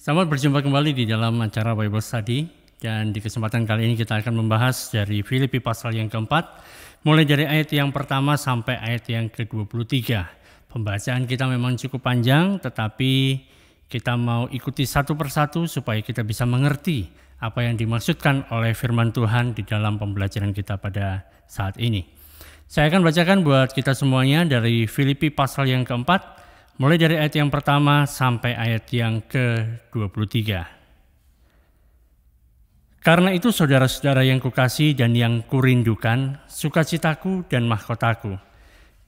Selamat berjumpa kembali di dalam acara Bible Study, dan di kesempatan kali ini kita akan membahas dari Filipi pasal yang keempat, mulai dari ayat yang pertama sampai ayat yang ke-23. Pembacaan kita memang cukup panjang, tetapi kita mau ikuti satu persatu supaya kita bisa mengerti apa yang dimaksudkan oleh firman Tuhan di dalam pembelajaran kita pada saat ini. Saya akan bacakan buat kita semuanya dari Filipi pasal yang keempat, mulai dari ayat yang pertama sampai ayat yang ke-23. Karena itu saudara-saudara yang kukasihi dan yang kurindukan, sukacitaku dan mahkotaku,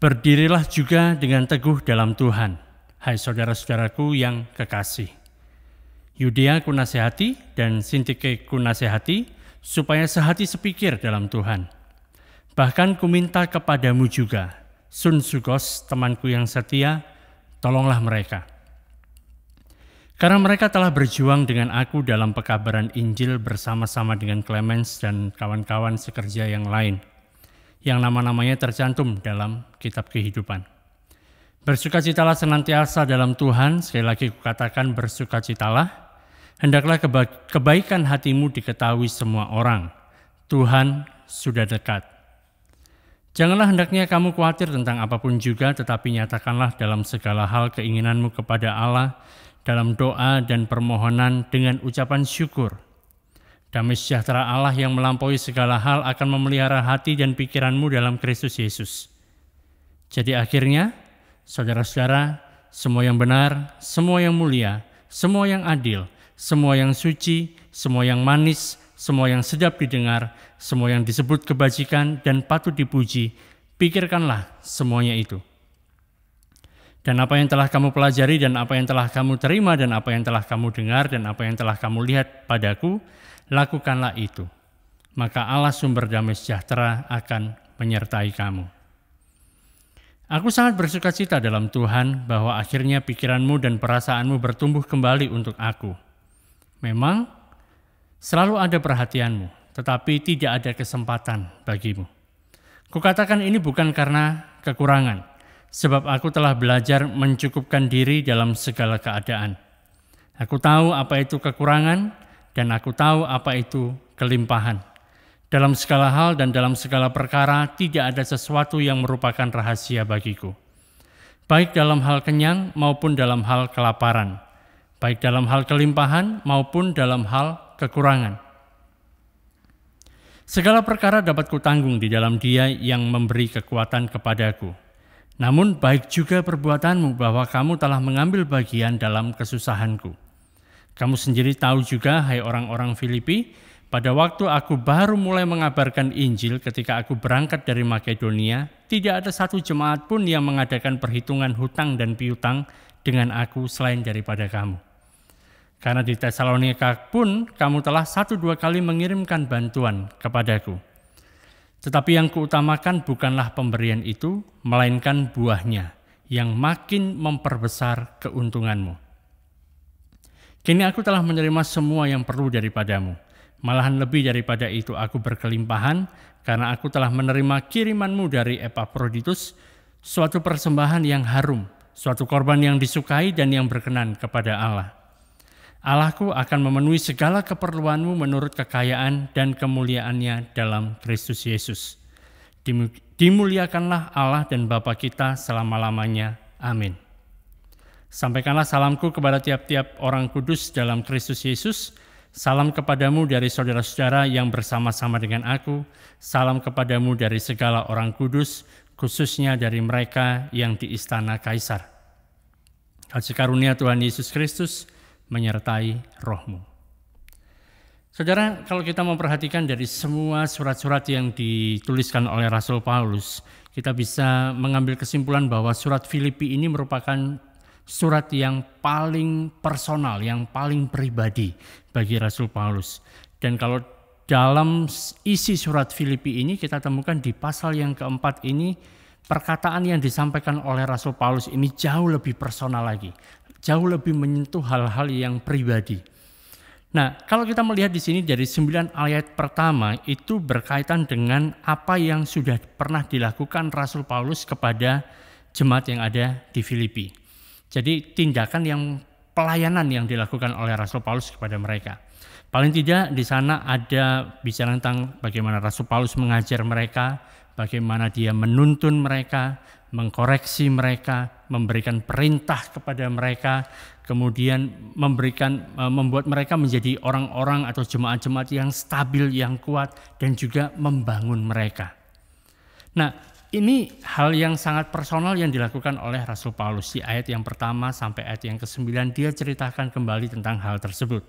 berdirilah juga dengan teguh dalam Tuhan, hai saudara-saudaraku yang kekasih. Yudea kunasehati dan Sintike kunasehati, supaya sehati sepikir dalam Tuhan. Bahkan kuminta kepadamu juga, Sunsugos temanku yang setia, tolonglah mereka. Karena mereka telah berjuang dengan aku dalam pekabaran Injil bersama-sama dengan Clemens dan kawan-kawan sekerja yang lain, yang nama-namanya tercantum dalam kitab kehidupan. Bersukacitalah senantiasa dalam Tuhan, sekali lagi kukatakan bersukacitalah. Hendaklah kebaikan hatimu diketahui semua orang. Tuhan sudah dekat. Janganlah hendaknya kamu khawatir tentang apapun juga, tetapi nyatakanlah dalam segala hal keinginanmu kepada Allah dalam doa dan permohonan dengan ucapan syukur. Damai sejahtera Allah yang melampaui segala hal akan memelihara hati dan pikiranmu dalam Kristus Yesus. Jadi akhirnya, saudara-saudara, semua yang benar, semua yang mulia, semua yang adil, semua yang suci, semua yang manis, semua yang sedap didengar, semua yang disebut kebajikan dan patut dipuji, pikirkanlah semuanya itu. Dan apa yang telah kamu pelajari dan apa yang telah kamu terima dan apa yang telah kamu dengar dan apa yang telah kamu lihat padaku, lakukanlah itu. Maka Allah sumber damai sejahtera akan menyertai kamu. Aku sangat bersukacita dalam Tuhan bahwa akhirnya pikiranmu dan perasaanmu bertumbuh kembali untuk aku. Memang selalu ada perhatianmu, tetapi tidak ada kesempatan bagimu. Kukatakan ini bukan karena kekurangan, sebab aku telah belajar mencukupkan diri dalam segala keadaan. Aku tahu apa itu kekurangan, dan aku tahu apa itu kelimpahan. Dalam segala hal dan dalam segala perkara, tidak ada sesuatu yang merupakan rahasia bagiku. Baik dalam hal kenyang maupun dalam hal kelaparan, baik dalam hal kelimpahan maupun dalam hal kekurangan. Segala perkara dapat kutanggung di dalam Dia yang memberi kekuatan kepadaku. Namun baik juga perbuatanmu bahwa kamu telah mengambil bagian dalam kesusahanku. Kamu sendiri tahu juga, hai orang-orang Filipi, pada waktu aku baru mulai mengabarkan Injil ketika aku berangkat dari Makedonia, tidak ada satu jemaat pun yang mengadakan perhitungan hutang dan piutang dengan aku selain daripada kamu. Karena di Tesalonika pun kamu telah 1-2 kali mengirimkan bantuan kepadaku. Tetapi yang kuutamakan bukanlah pemberian itu, melainkan buahnya yang makin memperbesar keuntunganmu. Kini aku telah menerima semua yang perlu daripadamu. Malahan lebih daripada itu aku berkelimpahan, karena aku telah menerima kirimanmu dari Epaphroditus, suatu persembahan yang harum, suatu korban yang disukai dan yang berkenan kepada Allah. Allahku akan memenuhi segala keperluanmu menurut kekayaan dan kemuliaannya dalam Kristus Yesus. Dimuliakanlah Allah dan Bapa kita selama-lamanya. Amin. Sampaikanlah salamku kepada tiap-tiap orang kudus dalam Kristus Yesus. Salam kepadamu dari saudara-saudara yang bersama-sama dengan aku. Salam kepadamu dari segala orang kudus, khususnya dari mereka yang di istana Kaisar. Kasih karunia Tuhan Yesus Kristus menyertai rohmu. Saudara, kalau kita memperhatikan dari semua surat-surat yang dituliskan oleh Rasul Paulus, kita bisa mengambil kesimpulan bahwa surat Filipi ini merupakan surat yang paling personal, yang paling pribadi bagi Rasul Paulus. Dan kalau dalam isi surat Filipi ini kita temukan di pasal yang keempat ini, perkataan yang disampaikan oleh Rasul Paulus ini jauh lebih personal lagi, jauh lebih menyentuh hal-hal yang pribadi. Nah, kalau kita melihat di sini dari 9 ayat pertama itu berkaitan dengan apa yang sudah pernah dilakukan Rasul Paulus kepada jemaat yang ada di Filipi. Jadi tindakan yang pelayanan yang dilakukan oleh Rasul Paulus kepada mereka. Paling tidak di sana ada bicara tentang bagaimana Rasul Paulus mengajar mereka, bagaimana dia menuntun mereka, mengkoreksi mereka, memberikan perintah kepada mereka, kemudian membuat mereka menjadi orang-orang atau jemaat-jemaat yang stabil, yang kuat, dan juga membangun mereka. Nah, ini hal yang sangat personal yang dilakukan oleh Rasul Paulus. Di ayat yang pertama sampai ayat yang ke-9 dia ceritakan kembali tentang hal tersebut.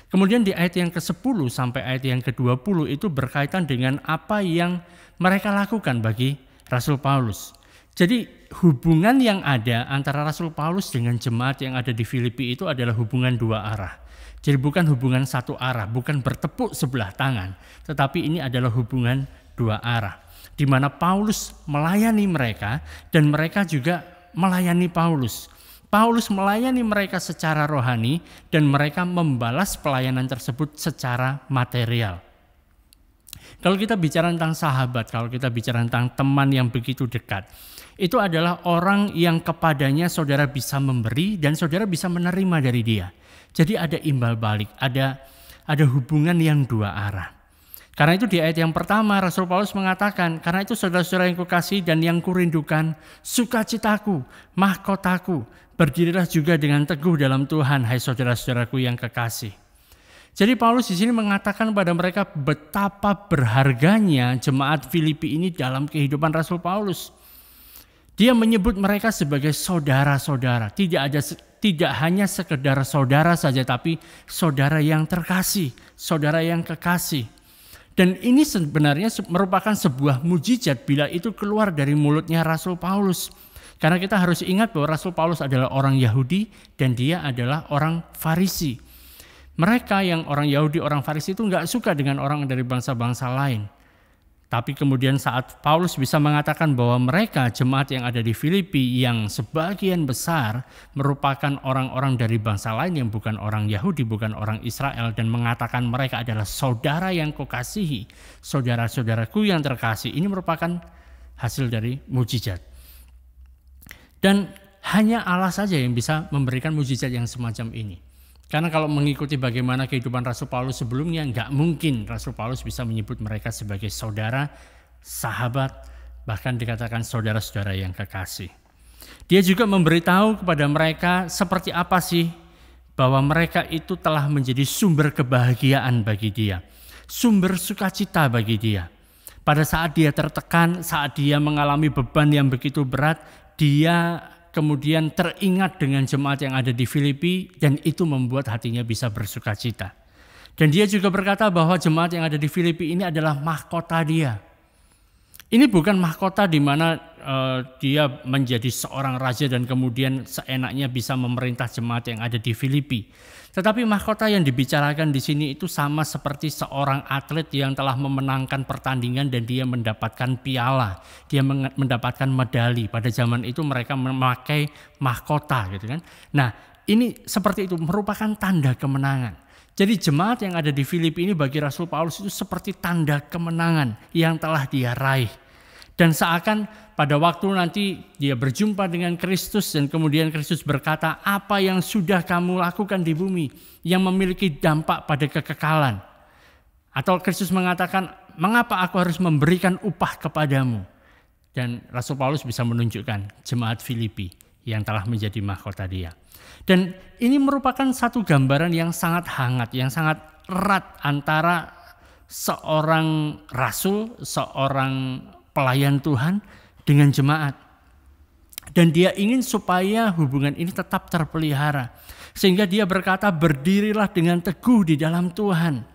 Kemudian di ayat yang ke-10 sampai ayat yang ke-20 itu berkaitan dengan apa yang mereka lakukan bagi Rasul Paulus. Jadi hubungan yang ada antara Rasul Paulus dengan jemaat yang ada di Filipi itu adalah hubungan dua arah. Jadi bukan hubungan satu arah, bukan bertepuk sebelah tangan, tetapi ini adalah hubungan dua arah. Di mana Paulus melayani mereka dan mereka juga melayani Paulus. Paulus melayani mereka secara rohani dan mereka membalas pelayanan tersebut secara material. Kalau kita bicara tentang sahabat, kalau kita bicara tentang teman yang begitu dekat, itu adalah orang yang kepadanya saudara bisa memberi dan saudara bisa menerima dari dia. Jadi ada imbal balik, ada hubungan yang dua arah. Karena itu di ayat yang pertama Rasul Paulus mengatakan, karena itu saudara-saudara yang kukasihi dan yang kurindukan, sukacitaku, mahkotaku, berdirilah juga dengan teguh dalam Tuhan, hai saudara-saudaraku yang kekasih. Jadi Paulus di sini mengatakan pada mereka betapa berharganya jemaat Filipi ini dalam kehidupan Rasul Paulus. Dia menyebut mereka sebagai saudara-saudara, tidak hanya sekedar saudara saja, tapi saudara yang terkasih, saudara yang kekasih. Dan ini sebenarnya merupakan sebuah mujizat bila itu keluar dari mulutnya Rasul Paulus. Karena kita harus ingat bahwa Rasul Paulus adalah orang Yahudi dan dia adalah orang Farisi. Mereka yang orang Yahudi, orang Farisi itu nggak suka dengan orang dari bangsa-bangsa lain. Tapi kemudian saat Paulus bisa mengatakan bahwa mereka jemaat yang ada di Filipi yang sebagian besar merupakan orang-orang dari bangsa lain yang bukan orang Yahudi, bukan orang Israel, dan mengatakan mereka adalah saudara yang kukasihi, saudara-saudaraku yang terkasih, ini merupakan hasil dari mujizat. Dan hanya Allah saja yang bisa memberikan mujizat yang semacam ini. Karena kalau mengikuti bagaimana kehidupan Rasul Paulus sebelumnya, nggak mungkin Rasul Paulus bisa menyebut mereka sebagai saudara, sahabat, bahkan dikatakan saudara-saudara yang kekasih. Dia juga memberitahu kepada mereka seperti apa sih bahwa mereka itu telah menjadi sumber kebahagiaan bagi dia, sumber sukacita bagi dia. Pada saat dia tertekan, saat dia mengalami beban yang begitu berat, dia kemudian teringat dengan jemaat yang ada di Filipi dan itu membuat hatinya bisa bersukacita. Dan dia juga berkata bahwa jemaat yang ada di Filipi ini adalah mahkota dia. Ini bukan mahkota di mana dia menjadi seorang raja dan kemudian seenaknya bisa memerintah jemaat yang ada di Filipi. Tetapi mahkota yang dibicarakan di sini itu sama seperti seorang atlet yang telah memenangkan pertandingan dan dia mendapatkan piala, dia mendapatkan medali. Pada zaman itu mereka memakai mahkota gitu kan. Nah, ini seperti itu merupakan tanda kemenangan. Jadi jemaat yang ada di Filipi ini bagi Rasul Paulus itu seperti tanda kemenangan yang telah dia raih. Dan seakan pada waktu nanti dia berjumpa dengan Kristus dan kemudian Kristus berkata, apa yang sudah kamu lakukan di bumi yang memiliki dampak pada kekekalan. Atau Kristus mengatakan, mengapa aku harus memberikan upah kepadamu. Dan Rasul Paulus bisa menunjukkan jemaat Filipi yang telah menjadi mahkota dia. Dan ini merupakan satu gambaran yang sangat hangat, yang sangat erat antara seorang rasul, seorang pelayan Tuhan dengan jemaat. Dan dia ingin supaya hubungan ini tetap terpelihara. Sehingga dia berkata, berdirilah dengan teguh di dalam Tuhan.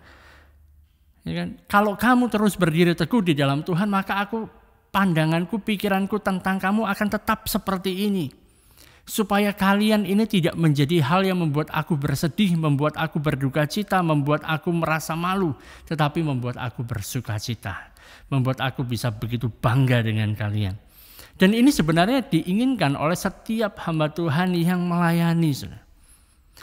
Ya kan? Kalau kamu terus berdiri teguh di dalam Tuhan, maka pandanganku, pikiranku tentang kamu akan tetap seperti ini. Supaya kalian ini tidak menjadi hal yang membuat aku bersedih, membuat aku berduka cita, membuat aku merasa malu. Tetapi membuat aku bersuka cita. Membuat aku bisa begitu bangga dengan kalian. Dan ini sebenarnya diinginkan oleh setiap hamba Tuhan yang melayani.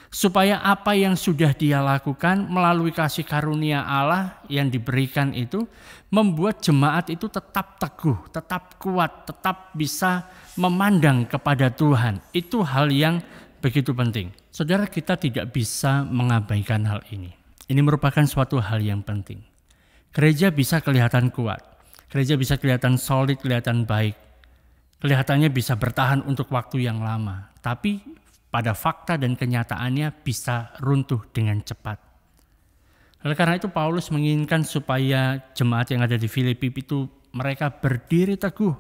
Supaya apa yang sudah dia lakukan melalui kasih karunia Allah yang diberikan itu membuat jemaat itu tetap teguh, tetap kuat, tetap bisa memandang kepada Tuhan. Itu hal yang begitu penting. Saudara, kita tidak bisa mengabaikan hal ini. Ini merupakan suatu hal yang penting. Gereja bisa kelihatan kuat, gereja bisa kelihatan solid, kelihatan baik, kelihatannya bisa bertahan untuk waktu yang lama, tapi pada fakta dan kenyataannya bisa runtuh dengan cepat. Oleh karena itu Paulus menginginkan supaya jemaat yang ada di Filipi itu mereka berdiri teguh,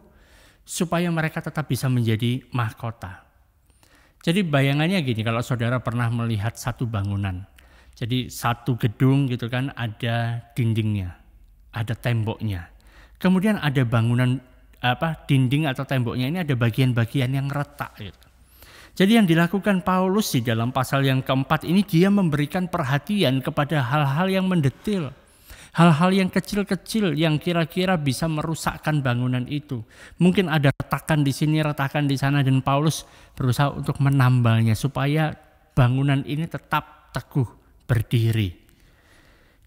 supaya mereka tetap bisa menjadi mahkota. Jadi bayangannya gini, kalau saudara pernah melihat satu bangunan, jadi satu gedung gitu kan, ada dindingnya, ada temboknya, kemudian ada bangunan dinding atau temboknya ini ada bagian-bagian yang retak gitu. Jadi yang dilakukan Paulus di dalam pasal yang keempat ini, dia memberikan perhatian kepada hal-hal yang mendetil. Hal-hal yang kecil-kecil yang kira-kira bisa merusakkan bangunan itu. Mungkin ada retakan di sini, retakan di sana, dan Paulus berusaha untuk menambalnya supaya bangunan ini tetap teguh berdiri.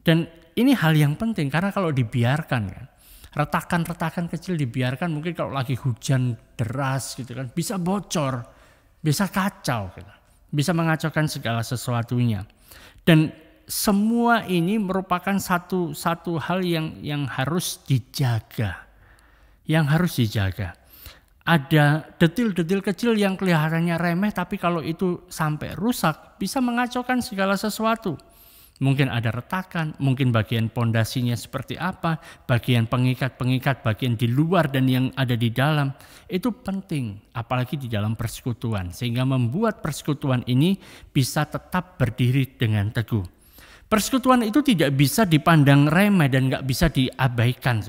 Dan ini hal yang penting karena kalau dibiarkan kan, retakan-retakan kecil dibiarkan, mungkin kalau lagi hujan deras gitu kan, bisa bocor. Bisa kacau, bisa mengacaukan segala sesuatunya. Dan semua ini merupakan satu hal yang harus dijaga. Yang harus dijaga. Ada detil-detil kecil yang kelihatannya remeh, tapi kalau itu sampai rusak, bisa mengacaukan segala sesuatu. Mungkin ada retakan, mungkin bagian pondasinya seperti apa, bagian pengikat-pengikat, bagian di luar dan yang ada di dalam. Itu penting, apalagi di dalam persekutuan. Sehingga membuat persekutuan ini bisa tetap berdiri dengan teguh. Persekutuan itu tidak bisa dipandang remeh dan gak bisa diabaikan.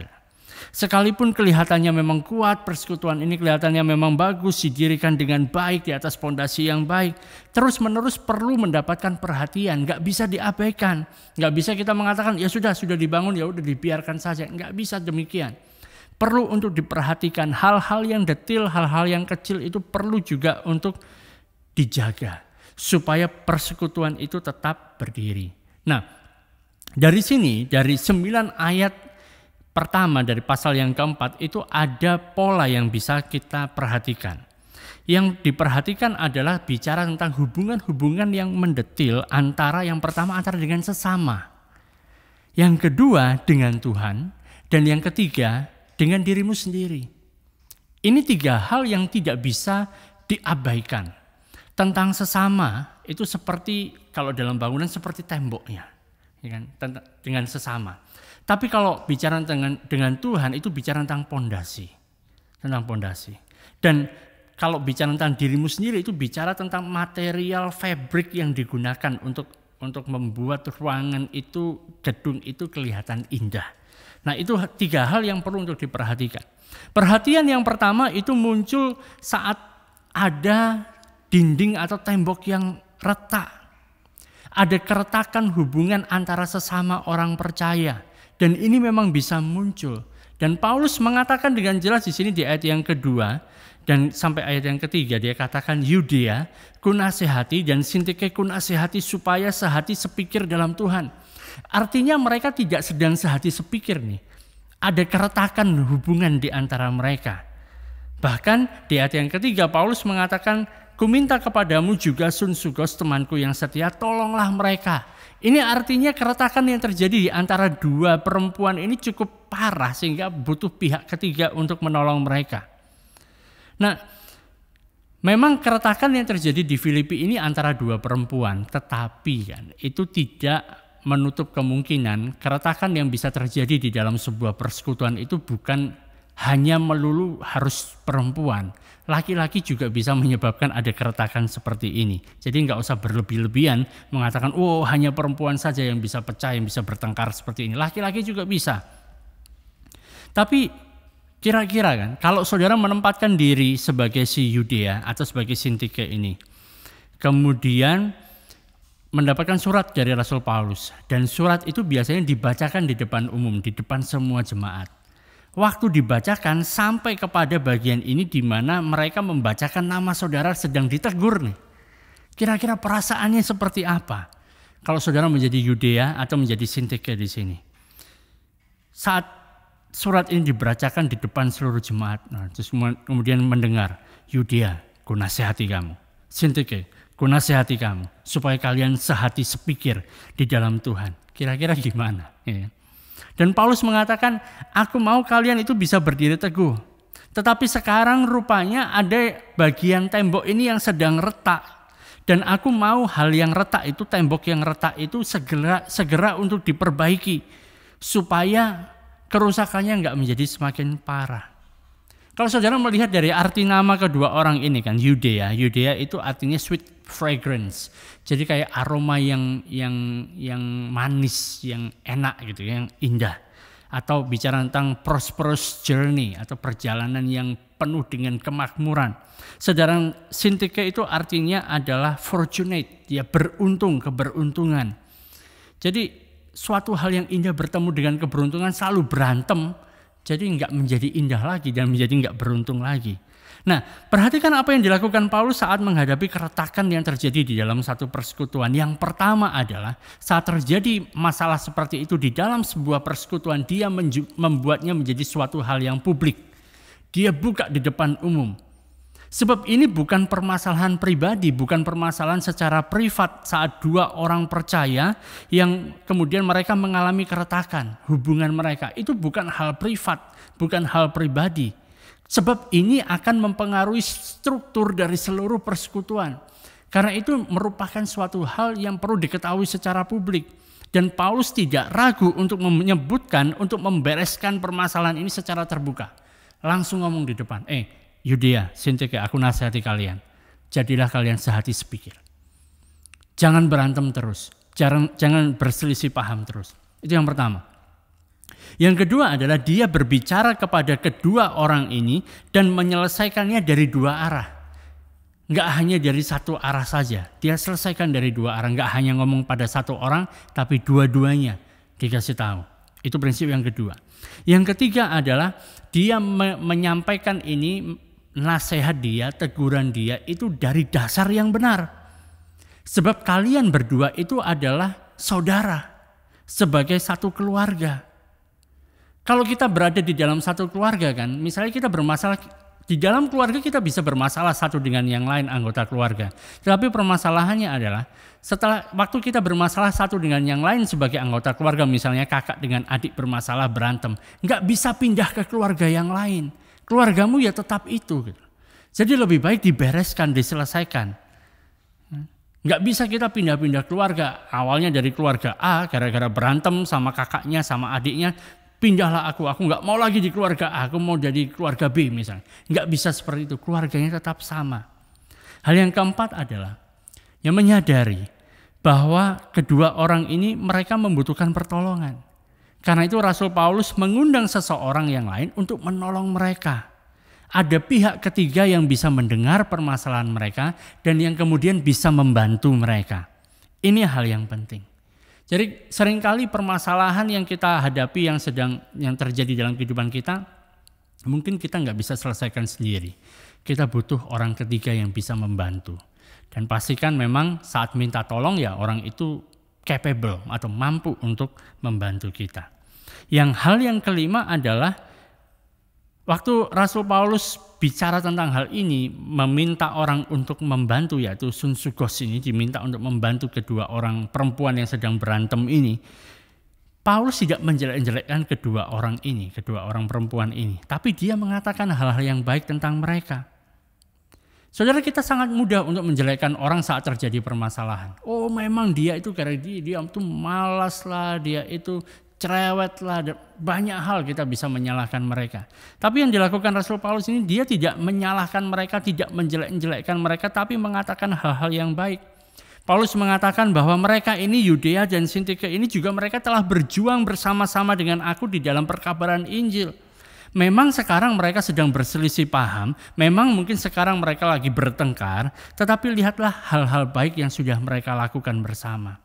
Sekalipun kelihatannya memang kuat, persekutuan ini kelihatannya memang bagus, didirikan dengan baik di atas pondasi yang baik, terus menerus perlu mendapatkan perhatian, nggak bisa diabaikan, nggak bisa kita mengatakan ya sudah dibangun ya udah dibiarkan saja, nggak bisa demikian. Perlu untuk diperhatikan hal-hal yang detil, hal-hal yang kecil itu perlu juga untuk dijaga supaya persekutuan itu tetap berdiri. Nah, dari sini dari 9 ayat pertama dari pasal yang keempat itu ada pola yang bisa kita perhatikan. Yang diperhatikan adalah bicara tentang hubungan-hubungan yang mendetil antara yang pertama antara dengan sesama. Yang kedua dengan Tuhan dan yang ketiga dengan dirimu sendiri. Ini 3 hal yang tidak bisa diabaikan. Tentang sesama itu seperti kalau dalam bangunan seperti temboknya, ya kan? Dengan sesama. Tapi kalau bicara dengan Tuhan itu bicara tentang pondasi. Tentang pondasi. Dan kalau bicara tentang dirimu sendiri itu bicara tentang material fabrik yang digunakan untuk membuat ruangan itu, gedung itu kelihatan indah. Nah, itu 3 hal yang perlu untuk diperhatikan. Perhatian yang pertama itu muncul saat ada dinding atau tembok yang retak. Ada keretakan hubungan antara sesama orang percaya. Dan ini memang bisa muncul. Dan Paulus mengatakan dengan jelas di sini di ayat yang kedua dan sampai ayat yang ketiga, dia katakan Yudea kunasehati dan Sintike kunasehati supaya sehati sepikir dalam Tuhan. Artinya mereka tidak sedang sehati sepikir nih. Ada keretakan hubungan di antara mereka. Bahkan di ayat yang ketiga Paulus mengatakan, "Kuminta kepadamu juga Sunsugos temanku yang setia, tolonglah mereka." Ini artinya keretakan yang terjadi di antara 2 perempuan ini cukup parah sehingga butuh pihak ketiga untuk menolong mereka. Nah, memang keretakan yang terjadi di Filipi ini antara 2 perempuan, tetapi kan itu tidak menutup kemungkinan keretakan yang bisa terjadi di dalam sebuah persekutuan itu bukan hanya melulu harus perempuan. Laki-laki juga bisa menyebabkan ada keretakan seperti ini. Jadi nggak usah berlebih-lebihan mengatakan, oh hanya perempuan saja yang bisa pecah, yang bisa bertengkar seperti ini. Laki-laki juga bisa. Tapi kira-kira kan, kalau saudara menempatkan diri sebagai si Yudea atau sebagai Sintike ini, kemudian mendapatkan surat dari Rasul Paulus, dan surat itu biasanya dibacakan di depan umum, di depan semua jemaat. Waktu dibacakan sampai kepada bagian ini di mana mereka membacakan nama saudara sedang ditegur nih. Kira-kira perasaannya seperti apa kalau saudara menjadi Yudea atau menjadi Sintike di sini? Saat surat ini dibacakan di depan seluruh jemaat, terus kemudian mendengar, Yudea, ku nasihati kamu. Sintike, Ku nasihati kamu supaya kalian sehati sepikir di dalam Tuhan. Kira-kira gimana? Ya. Dan Paulus mengatakan, aku mau kalian itu bisa berdiri teguh. Tetapi sekarang rupanya ada bagian tembok ini yang sedang retak. Dan aku mau hal yang retak itu, tembok yang retak itu segera untuk diperbaiki. Supaya kerusakannya enggak menjadi semakin parah. Kalau saudara melihat dari arti nama kedua orang ini kan, Yudea. Yudea itu artinya sweet fragrance. Jadi kayak aroma yang manis, yang enak gitu, yang indah. Atau bicara tentang prosperous journey atau perjalanan yang penuh dengan kemakmuran. Sedangkan Sintike itu artinya adalah fortunate, dia beruntung, keberuntungan. Jadi suatu hal yang indah bertemu dengan keberuntungan selalu berantem, jadi enggak menjadi indah lagi dan menjadi enggak beruntung lagi. Nah, perhatikan apa yang dilakukan Paulus saat menghadapi keretakan yang terjadi di dalam satu persekutuan. Yang pertama adalah saat terjadi masalah seperti itu di dalam sebuah persekutuan, dia membuatnya menjadi suatu hal yang publik. Dia buka di depan umum. Sebab ini bukan permasalahan pribadi, bukan permasalahan secara privat saat dua orang percaya yang kemudian mereka mengalami keretakan. Hubungan mereka itu bukan hal privat, bukan hal pribadi. Sebab ini akan mempengaruhi struktur dari seluruh persekutuan. Karena itu merupakan suatu hal yang perlu diketahui secara publik. Dan Paulus tidak ragu untuk menyebutkan, untuk membereskan permasalahan ini secara terbuka. Langsung ngomong di depan, Yudea, Sintike, aku nasihati kalian. Jadilah kalian sehati sepikir. Jangan berantem terus. Jangan berselisih paham terus. Itu yang pertama. Yang kedua adalah dia berbicara kepada kedua orang ini dan menyelesaikannya dari dua arah. Enggak hanya dari satu arah saja. Dia selesaikan dari dua arah. Enggak hanya ngomong pada satu orang, tapi dua-duanya dikasih tahu. Itu prinsip yang kedua. Yang ketiga adalah dia menyampaikan ini, nasihat dia, teguran dia itu dari dasar yang benar. Sebab kalian berdua itu adalah saudara sebagai satu keluarga. Kalau kita berada di dalam satu keluarga kan, misalnya kita bermasalah, di dalam keluarga kita bisa bermasalah satu dengan yang lain anggota keluarga. Tetapi permasalahannya adalah setelah waktu kita bermasalah satu dengan yang lain sebagai anggota keluarga, misalnya kakak dengan adik bermasalah berantem, nggak bisa pindah ke keluarga yang lain. Keluargamu ya tetap itu. Gitu. Jadi lebih baik dibereskan, diselesaikan. Nggak bisa kita pindah-pindah keluarga. Awalnya dari keluarga A, gara-gara berantem sama kakaknya, sama adiknya, pindahlah aku nggak mau lagi di keluarga A, aku mau jadi keluarga B misalnya. Nggak bisa seperti itu, keluarganya tetap sama. Hal yang keempat adalah yang menyadari bahwa kedua orang ini mereka membutuhkan pertolongan. Karena itu Rasul Paulus mengundang seseorang yang lain untuk menolong mereka. Ada pihak ketiga yang bisa mendengar permasalahan mereka dan yang kemudian bisa membantu mereka. Ini hal yang penting. Jadi seringkali permasalahan yang kita hadapi yang terjadi dalam kehidupan kita, mungkin kita nggak bisa selesaikan sendiri. Kita butuh orang ketiga yang bisa membantu. Dan pastikan memang saat minta tolong ya orang itu capable atau mampu untuk membantu kita. Hal yang kelima adalah waktu Rasul Paulus bicara tentang hal ini, meminta orang untuk membantu, yaitu Sunsugos ini diminta untuk membantu kedua orang perempuan yang sedang berantem ini. Paulus tidak menjelek-jelekkan kedua orang perempuan ini. Tapi dia mengatakan hal-hal yang baik tentang mereka. Saudara, kita sangat mudah untuk menjelekkan orang saat terjadi permasalahan. Oh memang dia itu karena dia itu malas lah, dia itu cerewet lah, banyak hal kita bisa menyalahkan mereka. Tapi yang dilakukan Rasul Paulus ini, dia tidak menyalahkan mereka, tidak menjelek-jelekkan mereka, tapi mengatakan hal-hal yang baik. Paulus mengatakan bahwa mereka ini, Yudea dan Sintike ini juga mereka telah berjuang bersama-sama dengan aku di dalam perkabaran Injil. Memang sekarang mereka sedang berselisih paham, memang mungkin sekarang mereka lagi bertengkar, tetapi lihatlah hal-hal baik yang sudah mereka lakukan bersama.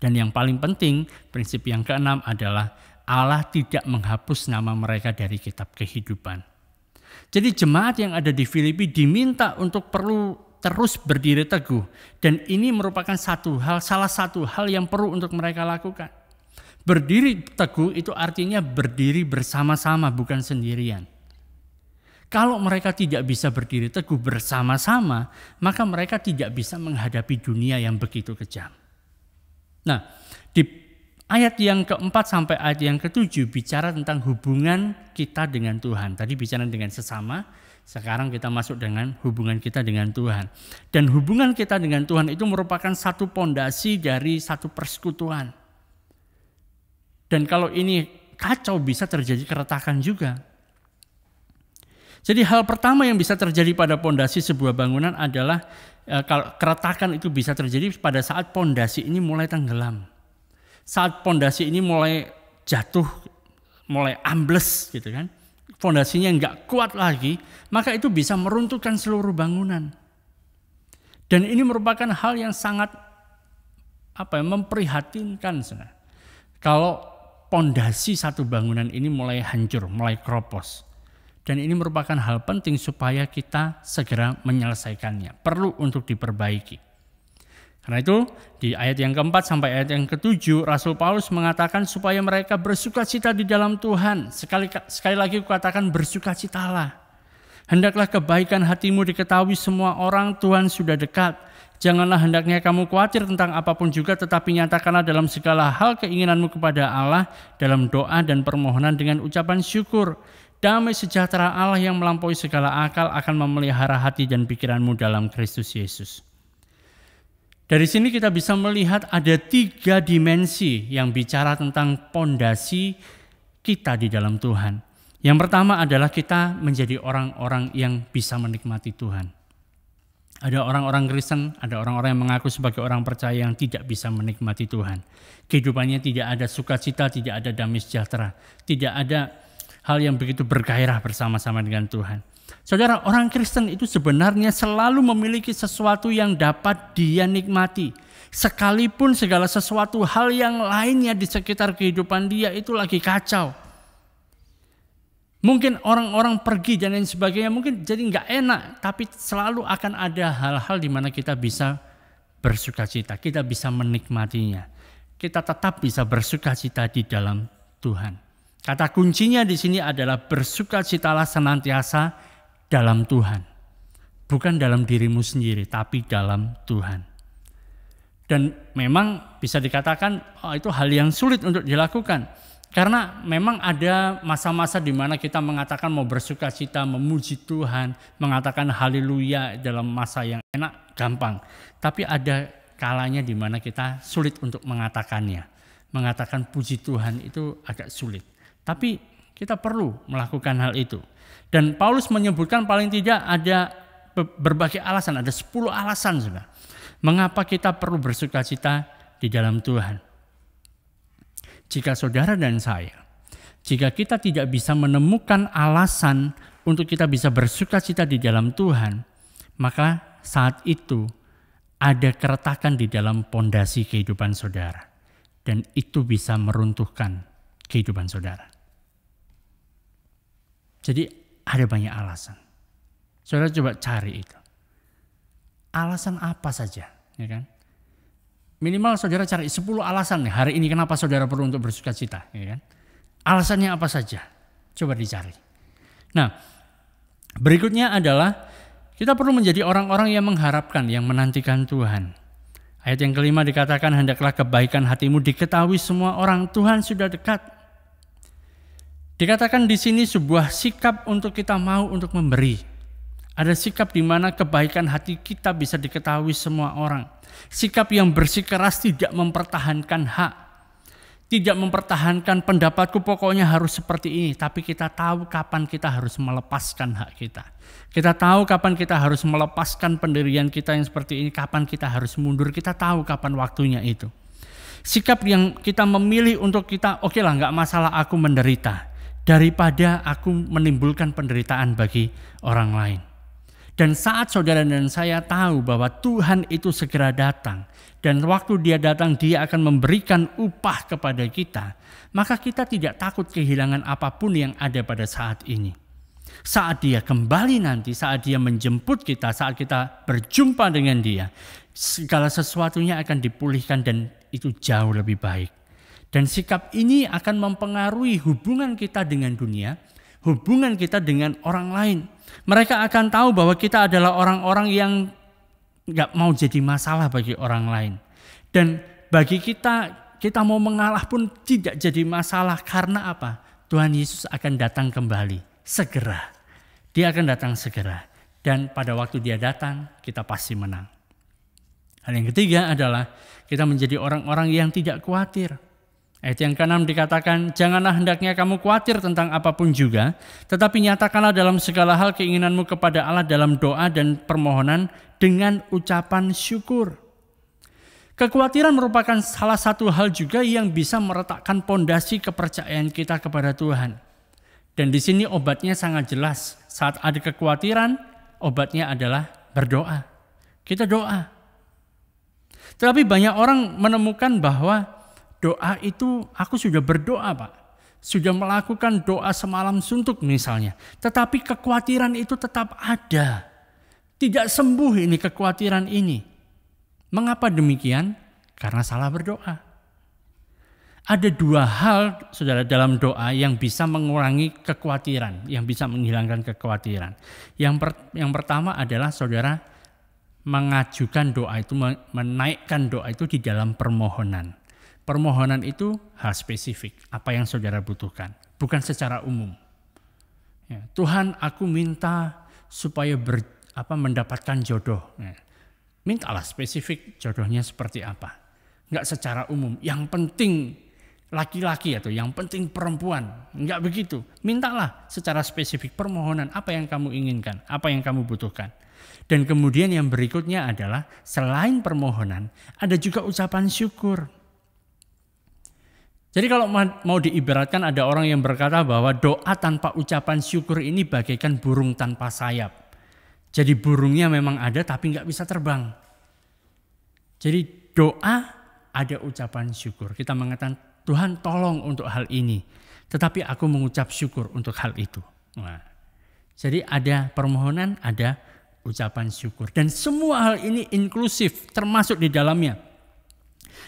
Dan yang paling penting, prinsip yang keenam adalah Allah tidak menghapus nama mereka dari kitab kehidupan. Jadi jemaat yang ada di Filipi diminta untuk perlu terus berdiri teguh. Dan ini merupakan salah satu hal yang perlu untuk mereka lakukan. Berdiri teguh itu artinya berdiri bersama-sama, bukan sendirian. Kalau mereka tidak bisa berdiri teguh bersama-sama, maka mereka tidak bisa menghadapi dunia yang begitu kejam. Nah, di ayat yang keempat sampai ayat yang ketujuh bicara tentang hubungan kita dengan Tuhan. Tadi bicara dengan sesama, sekarang kita masuk dengan hubungan kita dengan Tuhan. Dan hubungan kita dengan Tuhan itu merupakan satu pondasi dari satu persekutuan. Dan kalau ini kacau bisa terjadi keretakan juga. Jadi hal pertama yang bisa terjadi pada pondasi sebuah bangunan adalah kalau keretakan itu bisa terjadi pada saat pondasi ini mulai tenggelam. Saat pondasi ini mulai jatuh, mulai ambles gitu kan. Fondasinya nggak kuat lagi, maka itu bisa meruntuhkan seluruh bangunan. Dan ini merupakan hal yang sangat memprihatinkan. Kalau pondasi satu bangunan ini mulai hancur, mulai keropos. Dan ini merupakan hal penting supaya kita segera menyelesaikannya. Perlu untuk diperbaiki. Karena itu di ayat yang keempat sampai ayat yang ketujuh Rasul Paulus mengatakan supaya mereka bersukacita di dalam Tuhan. Sekali lagi kukatakan bersukacitalah. Hendaklah kebaikan hatimu diketahui semua orang, Tuhan sudah dekat. Janganlah hendaknya kamu khawatir tentang apapun juga, tetapi nyatakanlah dalam segala hal keinginanmu kepada Allah dalam doa dan permohonan dengan ucapan syukur. Damai sejahtera Allah yang melampaui segala akal akan memelihara hati dan pikiranmu dalam Kristus Yesus. Dari sini kita bisa melihat ada 3 dimensi yang bicara tentang pondasi kita di dalam Tuhan. Yang pertama adalah kita menjadi orang-orang yang bisa menikmati Tuhan. Ada orang-orang Kristen, ada orang-orang yang mengaku sebagai orang percaya yang tidak bisa menikmati Tuhan. Kehidupannya tidak ada sukacita, tidak ada damai sejahtera, tidak ada hal yang begitu bergairah bersama-sama dengan Tuhan. Saudara, orang Kristen itu sebenarnya selalu memiliki sesuatu yang dapat dia nikmati. Sekalipun segala sesuatu hal yang lainnya di sekitar kehidupan dia itu lagi kacau. Mungkin orang-orang pergi dan lain sebagainya, mungkin jadi nggak enak. Tapi selalu akan ada hal-hal di mana kita bisa bersukacita, kita bisa menikmatinya. Kita tetap bisa bersukacita di dalam Tuhan. Kata kuncinya di sini adalah bersukacitalah senantiasa dalam Tuhan. Bukan dalam dirimu sendiri, tapi dalam Tuhan. Dan memang bisa dikatakan itu hal yang sulit untuk dilakukan. Karena memang ada masa-masa di mana kita mengatakan mau bersukacita, memuji Tuhan, mengatakan haleluya dalam masa yang enak, gampang. Tapi ada kalanya di mana kita sulit untuk mengatakannya. Mengatakan puji Tuhan itu agak sulit. Tapi kita perlu melakukan hal itu. Dan Paulus menyebutkan paling tidak ada berbagai alasan, ada 10 alasan sudah. Mengapa kita perlu bersukacita di dalam Tuhan. Jika saudara dan saya, jika kita tidak bisa menemukan alasan untuk kita bisa bersukacita di dalam Tuhan, maka saat itu ada keretakan di dalam pondasi kehidupan saudara. Dan itu bisa meruntuhkan kehidupan saudara. Jadi ada banyak alasan. Saudara coba cari itu. Alasan apa saja, ya kan? Minimal saudara cari 10 alasan nih, hari ini kenapa saudara perlu untuk bersukacita, ya kan? Alasannya apa saja? Coba dicari. Nah, berikutnya adalah kita perlu menjadi orang-orang yang mengharapkan, yang menantikan Tuhan. Ayat yang kelima dikatakan hendaklah kebaikan hatimu diketahui semua orang, Tuhan sudah dekat. Dikatakan di sini sebuah sikap untuk kita mau untuk memberi. Ada sikap di mana kebaikan hati kita bisa diketahui semua orang. Sikap yang bersikeras tidak mempertahankan hak. Tidak mempertahankan pendapatku pokoknya harus seperti ini. Tapi kita tahu kapan kita harus melepaskan hak kita. Kita tahu kapan kita harus melepaskan pendirian kita yang seperti ini. Kapan kita harus mundur. Kita tahu kapan waktunya itu. Sikap yang kita memilih untuk kita, oke lah gak masalah aku menderita. Daripada aku menimbulkan penderitaan bagi orang lain. Dan saat saudara dan saya tahu bahwa Tuhan itu segera datang. Dan waktu dia datang dia akan memberikan upah kepada kita. Maka kita tidak takut kehilangan apapun yang ada pada saat ini. Saat dia kembali nanti, saat dia menjemput kita, saat kita berjumpa dengan dia. Segala sesuatunya akan dipulihkan dan itu jauh lebih baik. Dan sikap ini akan mempengaruhi hubungan kita dengan dunia, hubungan kita dengan orang lain. Mereka akan tahu bahwa kita adalah orang-orang yang gak mau jadi masalah bagi orang lain. Dan bagi kita mau mengalah pun tidak jadi masalah. Karena apa? Tuhan Yesus akan datang kembali segera. Dia akan datang segera. Dan pada waktu dia datang, kita pasti menang. Hal yang ketiga adalah kita menjadi orang-orang yang tidak khawatir. Ayat yang ke-6 dikatakan, janganlah hendaknya kamu khawatir tentang apapun juga, tetapi nyatakanlah dalam segala hal keinginanmu kepada Allah dalam doa dan permohonan dengan ucapan syukur. Kekhawatiran merupakan salah satu hal juga yang bisa meretakkan pondasi kepercayaan kita kepada Tuhan. Dan di sini obatnya sangat jelas. Saat ada kekhawatiran, obatnya adalah berdoa. Kita doa. Tetapi banyak orang menemukan bahwa doa itu, aku sudah berdoa Pak. Sudah melakukan doa semalam suntuk misalnya. Tetapi kekhawatiran itu tetap ada. Tidak sembuh ini kekhawatiran ini. Mengapa demikian? Karena salah berdoa. Ada dua hal, saudara, dalam doa yang bisa mengurangi kekhawatiran, yang bisa menghilangkan kekhawatiran. Yang pertama adalah saudara mengajukan doa itu, menaikkan doa itu di dalam permohonan. Permohonan itu hal spesifik, apa yang saudara butuhkan, bukan secara umum. Ya, Tuhan, aku minta supaya mendapatkan jodoh. Ya, mintalah spesifik jodohnya seperti apa. Enggak secara umum, yang penting laki-laki atau yang penting perempuan. Enggak begitu. Mintalah secara spesifik permohonan apa yang kamu inginkan, apa yang kamu butuhkan. Dan kemudian yang berikutnya adalah selain permohonan, ada juga ucapan syukur. Jadi kalau mau diibaratkan ada orang yang berkata bahwa doa tanpa ucapan syukur ini bagaikan burung tanpa sayap. Jadi burungnya memang ada tapi nggak bisa terbang. Jadi doa ada ucapan syukur. Kita mengatakan Tuhan tolong untuk hal ini. Tetapi aku mengucap syukur untuk hal itu. Nah, jadi ada permohonan, ada ucapan syukur. Dan semua hal ini inklusif termasuk di dalamnya.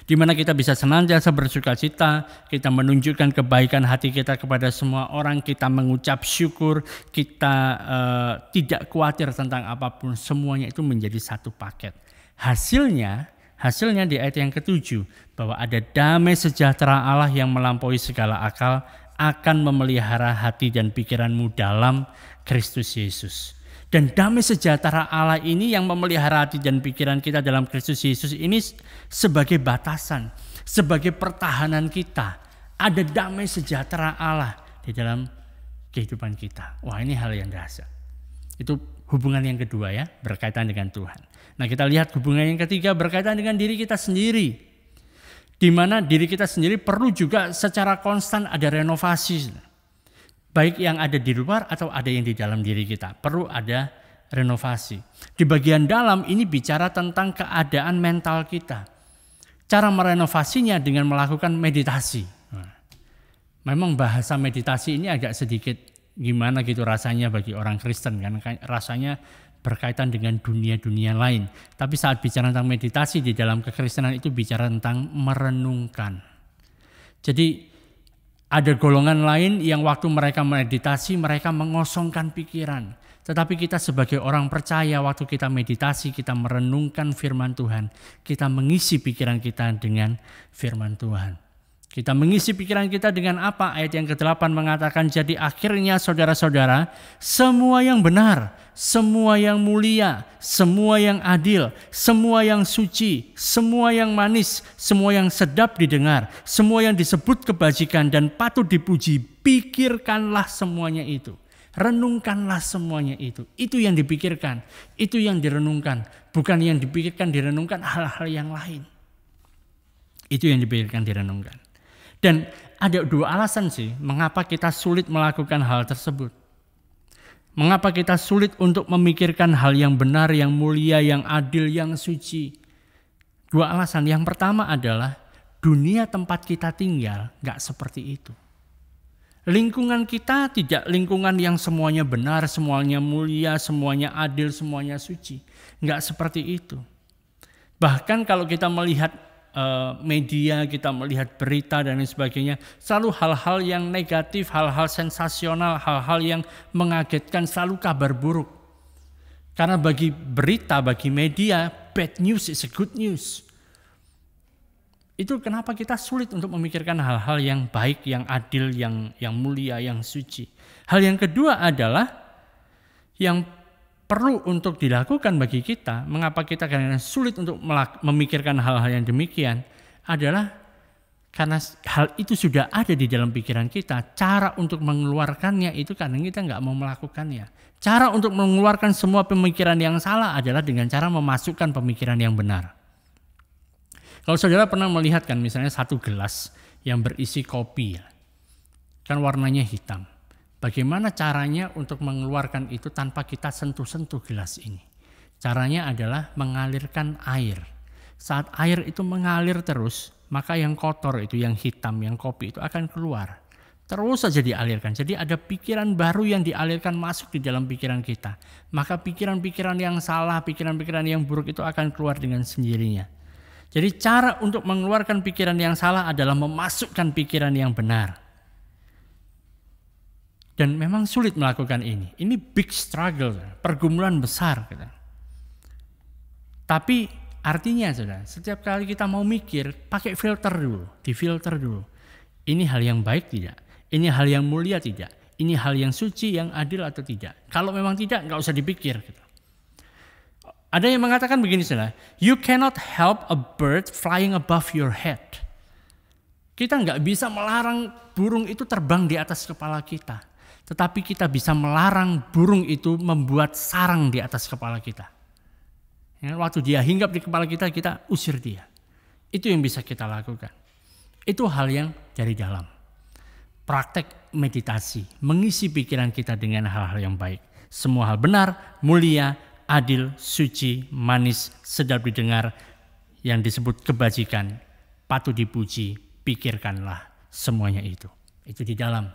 Di mana kita bisa senantiasa bersukacita, kita menunjukkan kebaikan hati kita kepada semua orang, kita mengucap syukur, kita tidak khawatir tentang apapun, semuanya itu menjadi satu paket. Hasilnya di ayat yang ke-7, bahwa ada damai sejahtera Allah yang melampaui segala akal akan memelihara hati dan pikiranmu dalam Kristus Yesus. Dan damai sejahtera Allah ini yang memelihara hati dan pikiran kita dalam Kristus Yesus ini sebagai batasan, sebagai pertahanan kita. Ada damai sejahtera Allah di dalam kehidupan kita. Wah, ini hal yang dahsyat. Itu hubungan yang kedua ya, berkaitan dengan Tuhan. Nah, kita lihat hubungan yang ketiga berkaitan dengan diri kita sendiri. Di mana diri kita sendiri perlu juga secara konstan ada renovasi. Baik yang ada di luar atau ada yang di dalam diri kita. Perlu ada renovasi. Di bagian dalam ini bicara tentang keadaan mental kita. Cara merenovasinya dengan melakukan meditasi. Memang bahasa meditasi ini agak sedikit gimana gitu rasanya bagi orang Kristen kan. Rasanya berkaitan dengan dunia-dunia lain. Tapi saat bicara tentang meditasi di dalam kekristenan itu bicara tentang merenungkan. Jadi ada golongan lain yang waktu mereka meditasi, mereka mengosongkan pikiran. Tetapi kita sebagai orang percaya, waktu kita meditasi, kita merenungkan firman Tuhan. Kita mengisi pikiran kita dengan firman Tuhan. Kita mengisi pikiran kita dengan apa? Ayat yang ke-8 mengatakan, jadi akhirnya saudara-saudara, semua yang benar, semua yang mulia, semua yang adil, semua yang suci, semua yang manis, semua yang sedap didengar, semua yang disebut kebajikan dan patut dipuji, pikirkanlah semuanya itu. Renungkanlah semuanya itu. Itu yang dipikirkan, itu yang direnungkan. Bukan yang dipikirkan, direnungkan hal-hal yang lain. Itu yang dipikirkan, direnungkan. Dan ada dua alasan sih mengapa kita sulit melakukan hal tersebut. Mengapa kita sulit untuk memikirkan hal yang benar, yang mulia, yang adil, yang suci. Dua alasan. Yang pertama adalah dunia tempat kita tinggal gak seperti itu. Lingkungan kita tidak lingkungan yang semuanya benar, semuanya mulia, semuanya adil, semuanya suci. Gak seperti itu. Bahkan kalau kita melihat media, kita melihat berita dan lain sebagainya, selalu hal-hal yang negatif, hal-hal sensasional, hal-hal yang mengagetkan, selalu kabar buruk. Karena bagi berita, bagi media, bad news is a good news. Itu kenapa kita sulit untuk memikirkan hal-hal yang baik, yang adil, yang mulia, yang suci. Hal yang kedua adalah yang perlu untuk dilakukan bagi kita, mengapa kita kadang-kadang sulit untuk memikirkan hal-hal yang demikian, adalah karena hal itu sudah ada di dalam pikiran kita. Cara untuk mengeluarkannya itu kadang kita nggak mau melakukannya. Cara untuk mengeluarkan semua pemikiran yang salah adalah dengan cara memasukkan pemikiran yang benar. Kalau saudara pernah melihat kan misalnya satu gelas yang berisi kopi, ya, kan warnanya hitam. Bagaimana caranya untuk mengeluarkan itu tanpa kita sentuh-sentuh gelas ini? Caranya adalah mengalirkan air. Saat air itu mengalir terus, maka yang kotor itu, yang hitam, yang kopi itu akan keluar. Terus saja dialirkan. Jadi ada pikiran baru yang dialirkan masuk di dalam pikiran kita. Maka pikiran-pikiran yang salah, pikiran-pikiran yang buruk itu akan keluar dengan sendirinya. Jadi cara untuk mengeluarkan pikiran yang salah adalah memasukkan pikiran yang benar. Dan memang sulit melakukan ini. Ini big struggle, pergumulan besar. Tapi artinya saudara, setiap kali kita mau mikir, pakai filter dulu, difilter dulu. Ini hal yang baik tidak? Ini hal yang mulia tidak? Ini hal yang suci, yang adil atau tidak? Kalau memang tidak, nggak usah dipikir. Ada yang mengatakan begini saudara, you cannot help a bird flying above your head. Kita nggak bisa melarang burung itu terbang di atas kepala kita. Tetapi kita bisa melarang burung itu membuat sarang di atas kepala kita. Ya, waktu dia hinggap di kepala kita, kita usir dia. Itu yang bisa kita lakukan. Itu hal yang dari dalam. Praktek meditasi, mengisi pikiran kita dengan hal-hal yang baik. Semua hal benar, mulia, adil, suci, manis, sedap didengar, yang disebut kebajikan, patut dipuji, pikirkanlah semuanya itu. Itu di dalam.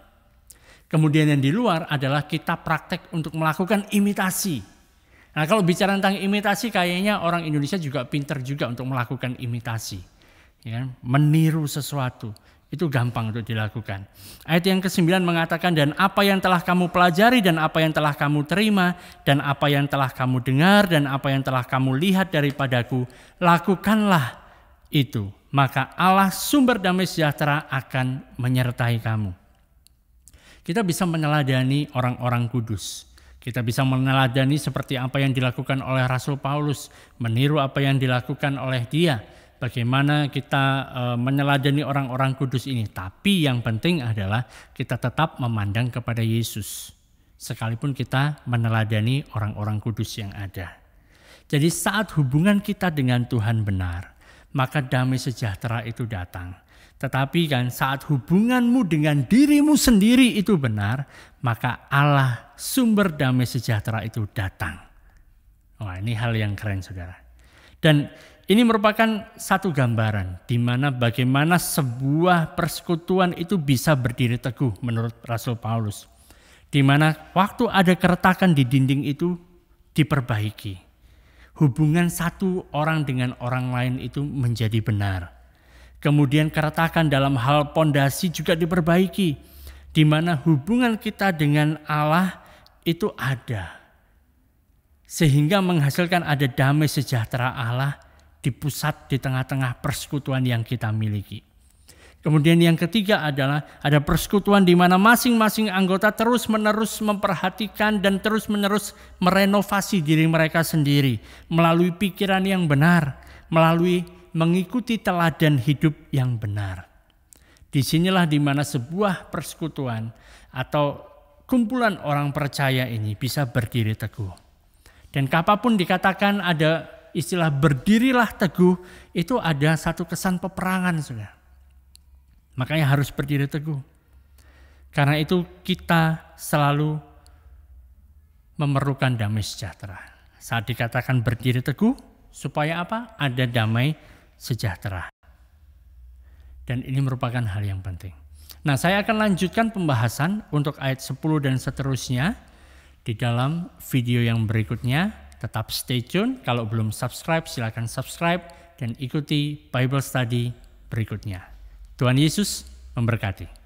Kemudian yang di luar adalah kita praktek untuk melakukan imitasi. Nah kalau bicara tentang imitasi, kayaknya orang Indonesia juga pintar juga untuk melakukan imitasi. Ya, meniru sesuatu, itu gampang untuk dilakukan. Ayat yang ke-9 mengatakan, dan apa yang telah kamu pelajari, dan apa yang telah kamu terima, dan apa yang telah kamu dengar, dan apa yang telah kamu lihat daripadaku, lakukanlah itu. Maka Allah sumber damai sejahtera akan menyertai kamu. Kita bisa meneladani orang-orang kudus. Kita bisa meneladani seperti apa yang dilakukan oleh Rasul Paulus, meniru apa yang dilakukan oleh dia. Bagaimana kita meneladani orang-orang kudus ini. Tapi yang penting adalah kita tetap memandang kepada Yesus. Sekalipun kita meneladani orang-orang kudus yang ada. Jadi saat hubungan kita dengan Tuhan benar, maka damai sejahtera itu datang. Tetapi kan saat hubunganmu dengan dirimu sendiri itu benar, maka Allah sumber damai sejahtera itu datang. Wah, ini hal yang keren saudara. Dan ini merupakan satu gambaran di mana bagaimana sebuah persekutuan itu bisa berdiri teguh menurut Rasul Paulus. Di mana waktu ada keretakan di dinding itu diperbaiki. Hubungan satu orang dengan orang lain itu menjadi benar. Kemudian keretakan dalam hal pondasi juga diperbaiki, di mana hubungan kita dengan Allah itu ada, sehingga menghasilkan ada damai sejahtera Allah di pusat, di tengah-tengah persekutuan yang kita miliki. Kemudian yang ketiga adalah ada persekutuan di mana masing-masing anggota terus-menerus memperhatikan dan terus-menerus merenovasi diri mereka sendiri melalui pikiran yang benar, melalui mengikuti teladan hidup yang benar. Disinilah di mana sebuah persekutuan atau kumpulan orang percaya ini bisa berdiri teguh. Dan kapanpun dikatakan ada istilah berdirilah teguh, itu ada satu kesan peperangan saudara. Makanya harus berdiri teguh. Karena itu kita selalu memerlukan damai sejahtera. Saat dikatakan berdiri teguh, supaya apa? Ada damai sejahtera. Dan ini merupakan hal yang penting. Nah, saya akan lanjutkan pembahasan untuk ayat 10 dan seterusnya di dalam video yang berikutnya. Tetap stay tune. Kalau belum subscribe, silakan subscribe. dan ikuti Bible Study berikutnya. Tuhan Yesus memberkati.